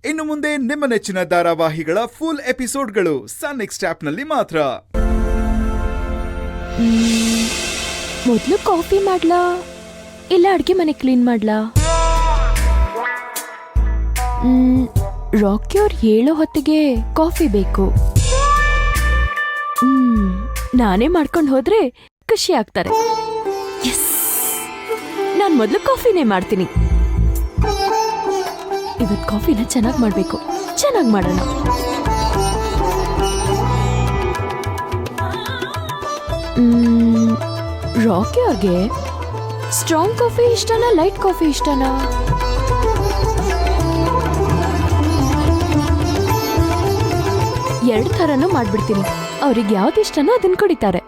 ಇನ್ನು ಮುಂದೆ ನಿಮ್ಮ ನೆಚ್ಚಿನ ಧಾರಾವಾಹಿಗಳ ಫುಲ್ ಎಪಿಸೋಡ್ಗಳು ಸನ್ ನೆಕ್ಸ್ಟ್ ಆಪ್ನಲ್ಲಿ ಮಾತ್ರ. ಮೊದಲು ಕಾಫಿ ಮಾಡ್ಲಾ ಇಲ್ಲ ಅಡ್ಗೆ ಮನೆ ಕ್ಲೀನ್ ಮಾಡ್ಲಾ? ರಾಕಿ ಅವ್ರು ಹೇಳೋ ಹೊತ್ತಿಗೆ ಕಾಫಿ ಬೇಕು. ನಾನೇ ಮಾಡ್ಕೊಂಡು ಹೋದ್ರೆ ಖುಷಿ ಆಗ್ತಾರೆ. ನಾನ್ ಮೊದಲು ಕಾಫಿನೇ ಮಾಡ್ತೀನಿ. ಇವತ್ತು ಕಾಫಿನ ಚೆನ್ನಾಗಿ ಮಾಡ್ಬೇಕು. ಚೆನ್ನಾಗಿ ಮಾಡೋಣ. ರಾಕಿ ಅವ್ರಿಗೆ ಸ್ಟ್ರಾಂಗ್ ಕಾಫಿ ಇಷ್ಟನಾ ಲೈಟ್ ಕಾಫಿ ಇಷ್ಟನಾ? ಎರಡು ಥರನೂ ಮಾಡ್ಬಿಡ್ತೀನಿ. ಅವ್ರಿಗೆ ಯಾವ್ದು ಇಷ್ಟನೋ ಅದನ್ನ ಕುಡಿತಾರೆ.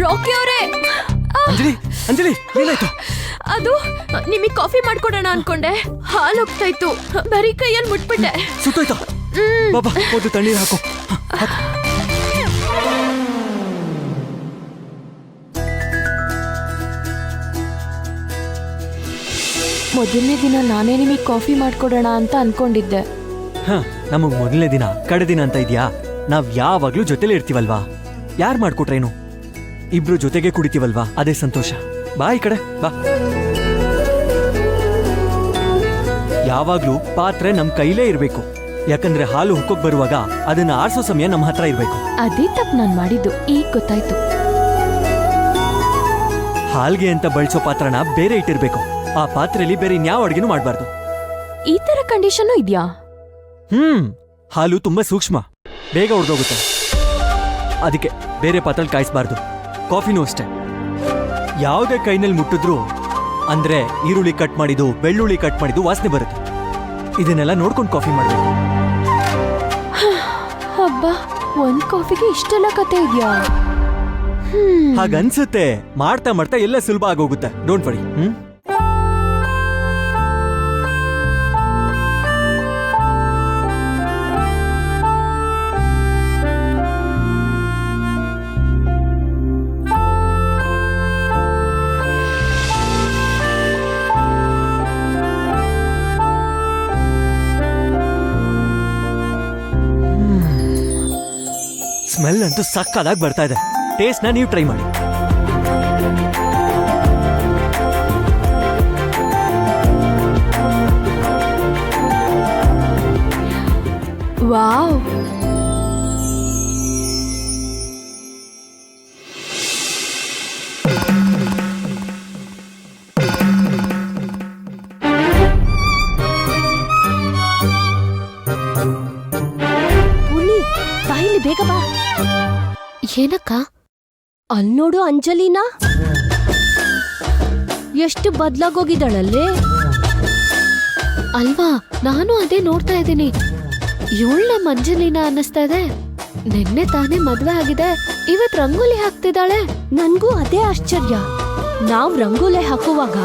ರಾಕಿ ಅವರೇ, ಅಂಜಲಿ ಏನಾಯ್ತು? ಅದು ನಿಮಗೆ ಕಾಫಿ ಮಾಡ್ಕೊಡೋಣ ಅನ್ಕೊಂಡೆ, ಹಾಲು ಹೋಗ್ತಾ ಇತ್ತು, ಬರೀ ಕೈಯಲ್ಲಿ ಮುಟ್ಬಿಟ್ಟೆ. ಸುತ್ತಾಯ್ತಾ? ಬಾಬಾ ಒಂದು ತಣ್ಣೀರು ಹಾಕು. ಮೊದಲನೇ ದಿನ ನಾನೇ ನಿಮಗೆ ಕಾಫಿ ಮಾಡ್ಕೊಡೋಣ ಅಂತ ಅನ್ಕೊಂಡಿದ್ದೆ. ನಮಗ್ ಮೊದಲನೇ ದಿನ ಕಡೆ ದಿನ ಅಂತ ಇದ್ಯಾ? ನಾವ್ ಯಾವಾಗ್ಲೂ ಜೊತೆಲೇ ಇರ್ತೀವಲ್ವಾ? ಯಾರ್ ಮಾಡ್ಕೊಟ್ರೇನು? ಇಬ್ರು ಜೊತೆಗೆ ಕುಡಿತೀವಲ್ವಾ, ಅದೇ ಸಂತೋಷ. ಬಾ ಈ ಕಡೆ ಬಾ. ಯಾವಾಗ್ಲೂ ಪಾತ್ರೆ ನಮ್ ಕೈಲೇ ಇರ್ಬೇಕು. ಯಾಕಂದ್ರೆ ಹಾಲು ಹುಕ್ಕೋಕ್ ಬರುವಾಗ ಅದನ್ನ ಆರ್ಸೋ ಸಮಯ ನಮ್ಮ ಹತ್ರ ಇರ್ಬೇಕು. ಅದೇ ತಪ್ಪು ನಾನ್ ಮಾಡಿದ್ದು, ಈಗ ಗೊತ್ತಾಯ್ತು. ಹಾಲ್ಗೆ ಅಂತ ಬಳಸೋ ಪಾತ್ರನ ಬೇರೆ ಇಟ್ಟಿರ್ಬೇಕು. ಆ ಪಾತ್ರೆಯಲ್ಲಿ ಬೇರೆ ಇನ್ಯಾವ ಅಡ್ಗೆನೂ ಮಾಡ್ಬಾರ್ದು. ಈ ತರ ಕಂಡೀಷನ್ ಇದ್ಯಾ? ಹಾಲು ತುಂಬಾ ಸೂಕ್ಷ್ಮ, ಬೇಗ ಹೊಡೆದೋಗುತ್ತೆ. ಅದಕ್ಕೆ ಬೇರೆ ಪಾತ್ರೆಲ್ ಕಾಯಿಸಬಾರ್ದು. ಕಾಫಿನೂ ಅಷ್ಟೇ. ಯಾವುದೇ ಕೈನಲ್ಲಿ ಮುಟ್ಟಿದ್ರು ಅಂದ್ರೆ ಈರುಳ್ಳಿ ಕಟ್ ಮಾಡಿದ್ದು, ಬೆಳ್ಳುಳ್ಳಿ ಕಟ್ ಮಾಡಿದ್ದು ವಾಸನೆ ಬರುತ್ತೆ. ಇದನ್ನೆಲ್ಲ ನೋಡ್ಕೊಂಡು ಕಾಫಿ ಮಾಡ್ಬೇಕು. ಹಬ್ಬ, ಒಂದ್ ಕಾಫಿಗೆ ಇಷ್ಟೆಲ್ಲ ಕತೆ ಇದ್ಯಾ? ಹಾಗನ್ಸುತ್ತೆ. ಮಾಡ್ತಾ ಮಾಡ್ತಾ ಎಲ್ಲ ಸುಲಭ ಆಗೋಗುತ್ತೆ. Don't worry. ಸ್ಮೆಲ್ ಅಂತೂ ಸಕ್ಕದಾಗಿ ಬರ್ತಾ ಇದೆ. ಟೇಸ್ಟ್ನ ನೀವು ಟ್ರೈ ಮಾಡಿ. ವಾವ್, ಬಾಯಿಲಿ ಬೇಗ ಬಾ. ಏನಕ್ಕ? ಅಲ್ ನೋಡು ಅಂಜಲಿನಾ, ಎಷ್ಟು ಬದ್ಲಾಗೋಗಿದ್ದಾಳಲ್ಲೇ ಅಲ್ವಾ? ನಾನು ಅದೇ ನೋಡ್ತಾ ಇದ್ದೀನಿ. ಇವಳ ಅಂಜಲಿನಾ ಅನ್ನಿಸ್ತಾ ಇದೆ. ನಿನ್ನೆ ತಾನೇ ಮದ್ವೆ ಆಗಿದೆ, ಇವತ್ ರಂಗೋಲಿ ಹಾಕ್ತಿದ್ದಾಳೆ. ನನ್ಗೂ ಅದೇ ಆಶ್ಚರ್ಯ. ನಾವ್ ರಂಗೋಲಿ ಹಾಕುವಾಗ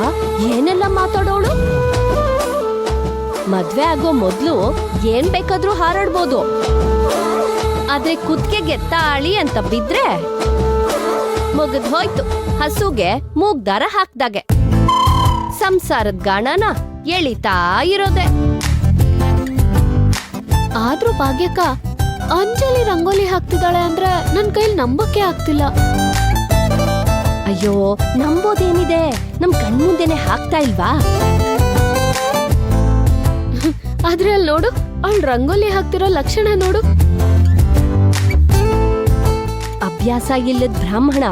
ಏನೆಲ್ಲ ಮಾತಾಡೋಳು. ಮದ್ವೆ ಆಗೋ ಮೊದ್ಲು ಏನ್ ಬೇಕಾದ್ರೂ ಹಾರಾಡ್ಬೋದು, ಆದ್ರೆ ಕುತ್ತಿಗೆಗೆ ತಾಳಿ ಅಂತ ಬಿದ್ರೆ ಮುಗಿದ್ ಹೋಯ್ತು. ಹಸುಗೆ ಮೂಗ್ದಾರ ಹಾಕ್ದಾಗೆ. ಸಂಸಾರದ ಗಾಣನ ಎಳಿತಾ ಇರೋದೆ. ಆದ್ರೂ ಭಾಗ್ಯಕ್ಕ ಅಂಜಲಿ ರಂಗೋಲಿ ಹಾಕ್ತಿದ್ದಾಳೆ ಅಂದ್ರೆ ನನ್ ಕೈಲಿ ನಂಬಕ್ಕೆ ಆಗ್ತಿಲ್ಲ. ಅಯ್ಯೋ, ನಂಬೋದೇನಿದೆ, ನಮ್ ಕಣ್ಮುಂದೆನೆ ಹಾಕ್ತಾ ಇಲ್ವಾ? ಆದ್ರೆ ಅಲ್ಲಿ ನೋಡು, ಅವಳು ರಂಗೋಲಿ ಹಾಕ್ತಿರೋ ಲಕ್ಷಣ ನೋಡು. ಅಭ್ಯಾಸ ಇಲ್ಲದ ಬ್ರಾಹ್ಮಣ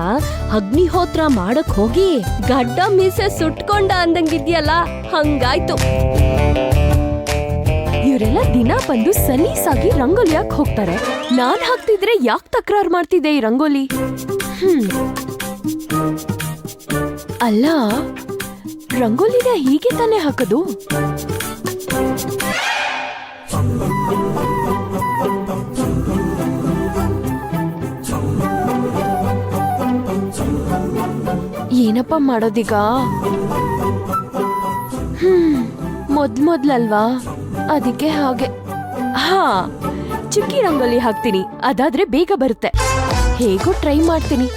ಅಗ್ನಿಹೋತ್ರ ಮಾಡಕ್ ಹೋಗಿ ಗಡ್ಡ ಮೀಸೆ ಸುಟ್ಕೊಂಡ ಅಂದಂಗಿದ್ಯಲ್ಲ, ಹಂಗಾಯ್ತು. ಇವರೆಲ್ಲ ದಿನ ಬಂದು ಸಲೀಸಾಗಿ ರಂಗೋಲಿ ಹಾಕ್ ಹೋಗ್ತಾರೆ. ನಾನ್ ಹಾಕ್ತಿದ್ರೆ ಯಾಕೆ ತಕರಾರು ಮಾಡ್ತಿದ್ದೆ ಈ ರಂಗೋಲಿ? ಅಲ್ಲ, ರಂಗೋಲಿನ ಹೀಗೆ ತಾನೇ ಹಾಕೋದು? ಏನಪ್ಪ ಮಾಡೋದೀಗ? ಮೊದ್ಲಲ್ವಾ, ಅದಕ್ಕೆ ಹಾಗೆ. ಚುಕ್ಕಿ ರಂಗೋಲಿ ಹಾಕ್ತೀನಿ, ಅದಾದ್ರೆ ಬೇಗ ಬರುತ್ತೆ. ಹೇಗೋ ಟ್ರೈ ಮಾಡ್ತೀನಿ.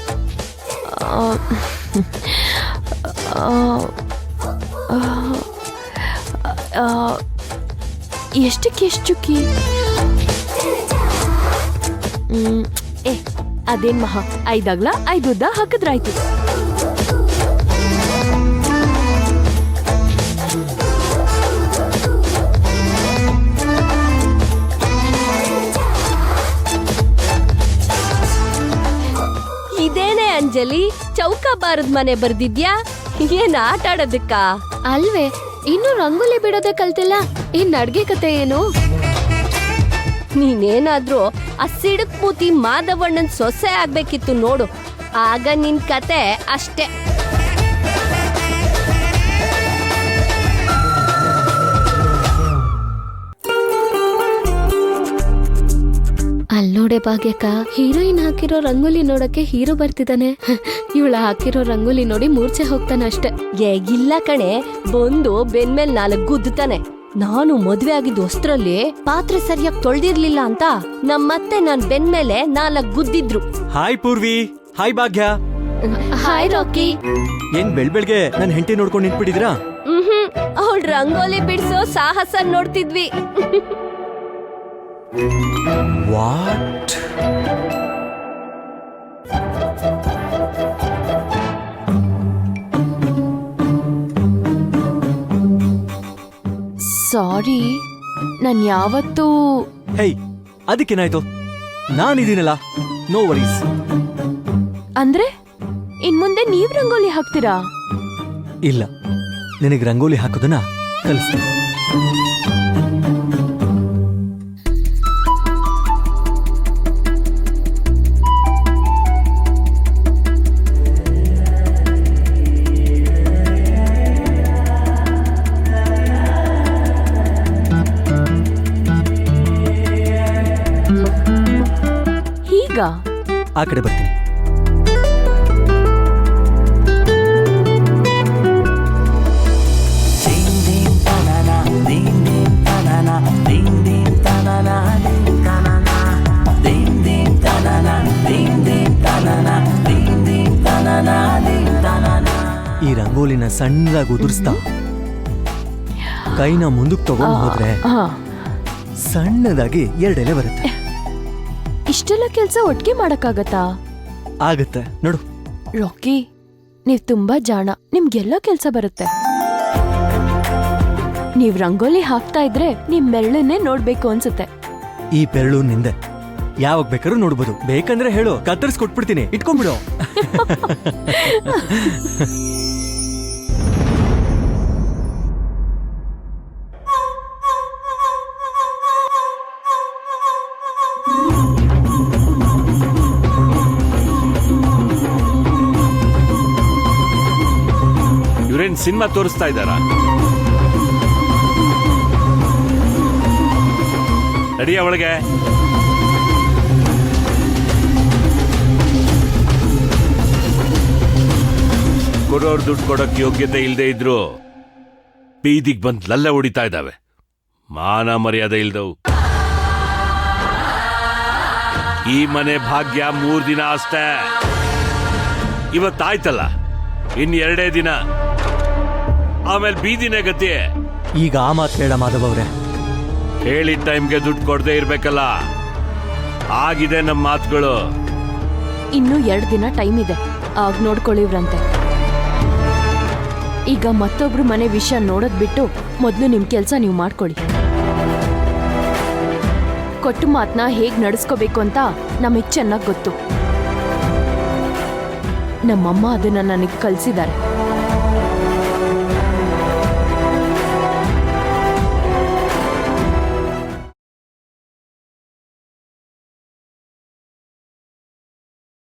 ಎಷ್ಟಕ್ಕೆ ಎಷ್ಟು ಚುಕ್ಕಿ? ಏ ಅದೇನ್ ಮಹಾ, 5 ಅಗಲ 5 ಉದ್ದ ಹಾಕಿದ್ರಾಯ್ತು. ಇದೇನೆ ಅಂಜಲಿ, ಚೌಕಾಬಾರದ ಮನೆ ಬರ್ದಿದ್ಯಾ? ಏನ್ ಆಟ ಆಡೋದಕ್ಕ ಅಲ್ವೇ? ಇನ್ನು ರಂಗೋಲಿ ಬಿಡೋದೇ ಕಲ್ತಿಲ್ಲ, ಇನ್ ಅಡ್ಗೆ ಕತೆ ಏನು? ನೀನೇನಾದ್ರೂ ಆ ಸಿಡಕ್ ಮೂತಿ ಮಾಧವಣ್ಣನ್ ಸೊಸೆ ಆಗ್ಬೇಕಿತ್ತು ನೋಡು, ಆಗ ನಿನ್ ಕತೆ ಅಷ್ಟೇ. ಅಲ್ನೋಡೆ ಭಾಗ್ಯಕ್ಕ, ಹೀರೋಯಿನ್ ಹಾಕಿರೋ ರಂಗೋಲಿ ನೋಡಕ್ಕೆ ಹೀರೋ ಬರ್ತಿದ್ದಾನೆ. ಇವಳ ಹಾಕಿರೋ ರಂಗೋಲಿ ನೋಡಿ ಮೂರ್ಛೆ ಹೋಗ್ತಾನೆ ಅಷ್ಟೆ. ಇಲ್ಲ ಕಣೆ, ಬಂದು ಬೆನ್ಮೇಲ್ 4 ಗುದ್ದುತ್ತಾನೆ. ನಾನು ಮದ್ವೆ ಆಗಿದ್ದ ಹೊಸ್ತ್ರಲ್ಲಿ ಪಾತ್ರೆ ಸರಿಯಾಗಿ ತೊಳ್ದಿರ್ಲಿಲ್ಲ ಅಂತ ನಮ್ಮತ್ತೆ ನಾನ್ ಬೆನ್ಮೇಲೆ 4 ಗುದ್ದಿದ್ರು. ಹಾಯ್ ಪೂರ್ವಿ, ಹಾಯ್ ಭಾಗ್ಯ. ಹಾಯ್ ರಾಕಿ. ಏನ್ ಬೆಳ್ಬೆಳ್ಗೆ ನನ್ ಹೆಂಡತಿ ನೋಡ್ಕೊಂಡು ನಿಂತ್ಬಿಟ್ಟಿದ್ರಾ? ಅವಳ ರಂಗೋಲಿ ಬಿಡ್ಸೋ ಸಾಹಸ ನೋಡ್ತಿದ್ವಿ. ವಾಟ್? ಸಾರಿ, ನಾನ್ ಯಾವತ್ತೂ... ಹೇ, ಅದಕ್ಕೇನಾಯ್ತು? ನಾನಿದ್ದೀನಲ್ಲ, ನೋ ವರೀಸ್. ಅಂದ್ರೆ ಇನ್ಮುಂದೆ ನೀವ್ ರಂಗೋಲಿ ಹಾಕ್ತೀರಾ? ಇಲ್ಲ, ನಿನಗೆ ರಂಗೋಲಿ ಹಾಕೋದನ್ನ ಕಲಿಸ್ತೀನಿ. ಈಗ ಆ ಕಡೆ ಬರ್ತೀನಿ. ಈ ರಂಗೋಲಿನ ಸಣ್ಣದಾಗಿ ಉದುರಿಸ್ತಾ ಕೈನ ಮುಂದಕ್ಕೆ ತಗೊಂಡು ಹೋದ್ರೆ ಸಣ್ಣದಾಗಿ 2 ಎಲೆ ಬರುತ್ತೆ. ಇಷ್ಟೆಲ್ಲ ಕೆಲ್ಸ ಒಟ್ಟಿಗೆ ಮಾಡಕ್ಕಾಗತ್ತಾ? ಆಗತ್ತೆ ನೋಡು. ರಾಕಿ, ನೀವ್ ತುಂಬಾ ಜಾಣ, ನಿಮ್ಗೆಲ್ಲ ಕೆಲ್ಸ ಬರುತ್ತೆ. ನೀವ್ ರಂಗೋಲಿ ಹಾಕ್ತಾ ಇದ್ರೆ ನಿಮ್ ಮೆರಳನ್ನೇ ನೋಡ್ಬೇಕು ಅನ್ಸುತ್ತೆ. ಈ ಬೆರಳು ನಿಂದೆ, ಯಾವಾಗ ಬೇಕಾದ್ರೂ ನೋಡ್ಬೋದು. ಬೇಕಂದ್ರೆ ಹೇಳು, ಕತ್ತರಿಸ್ಕೊಟ್ಬಿಡ್ತೀನಿ, ಇಟ್ಕೊಂಡ್ಬಿಡು. ಇವ್ರೇನ್ ಸಿನಿಮಾ ತೋರಿಸ್ತಾ ಇದ್ದಾರಾ? ನಡಿಯ ಒಳಗೆ. ಕೊಡೋರ್ ದುಡ್ಡು ಕೊಡೋಕ್ ಯೋಗ್ಯತೆ ಇಲ್ದೇ ಇದ್ರು ಬೀದಿಗೆ ಬಂದ್ ಲಲ್ಲೆ ಹೊಡಿತಾ ಇದ್ದಾವೆ. ಮಾನ ಮರ್ಯಾದೆ ಇಲ್ದವು. ಈ ಮನೆ ಭಾಗ್ಯ 3 ದಿನ ಅಷ್ಟೇ. ಇವತ್ತಾಯ್ತಲ್ಲ, ಇನ್ 2 ದಿನ, ಆಮೇಲೆ ಬೀದಿನೇ ಗತಿ. ಈಗ ಆ ಮಾತು ಬೇಡ ಮಾಧವ್ ಅವ್ರೆ. ಹೇಳಿದ ಟೈಮ್ಗೆ ದುಡ್ಡು ಕೊಡದೆ ಇರ್ಬೇಕಲ್ಲ. ಆಗಿದೆ ನಮ್ಮ ಮಾತುಗಳು. ಇನ್ನು 2 ದಿನ ಟೈಮ್ ಇದೆ, ಆಗ ನೋಡ್ಕೊಳ್ಳಿವ್ರಂತೆ. ಈಗ ಮತ್ತೊಬ್ರು ಮನೆ ವಿಷಯ ನೋಡೋದ್ ಬಿಟ್ಟು ಮೊದ್ಲು ನಿಮ್ ಕೆಲ್ಸ ನೀವು ಮಾಡ್ಕೊಳ್ಳಿ. ಕೊಟ್ಟು ಮಾತನ್ನ ಹೇಗ್ ನಡೆಸ್ಕೋಬೇಕು ಅಂತ ನಮಗ್ ಚೆನ್ನಾಗ್ ಗೊತ್ತು. ನಮ್ಮಮ್ಮ ಅದನ್ನ ನನಗ್ ಕಲ್ಸಿದ್ದಾರೆ.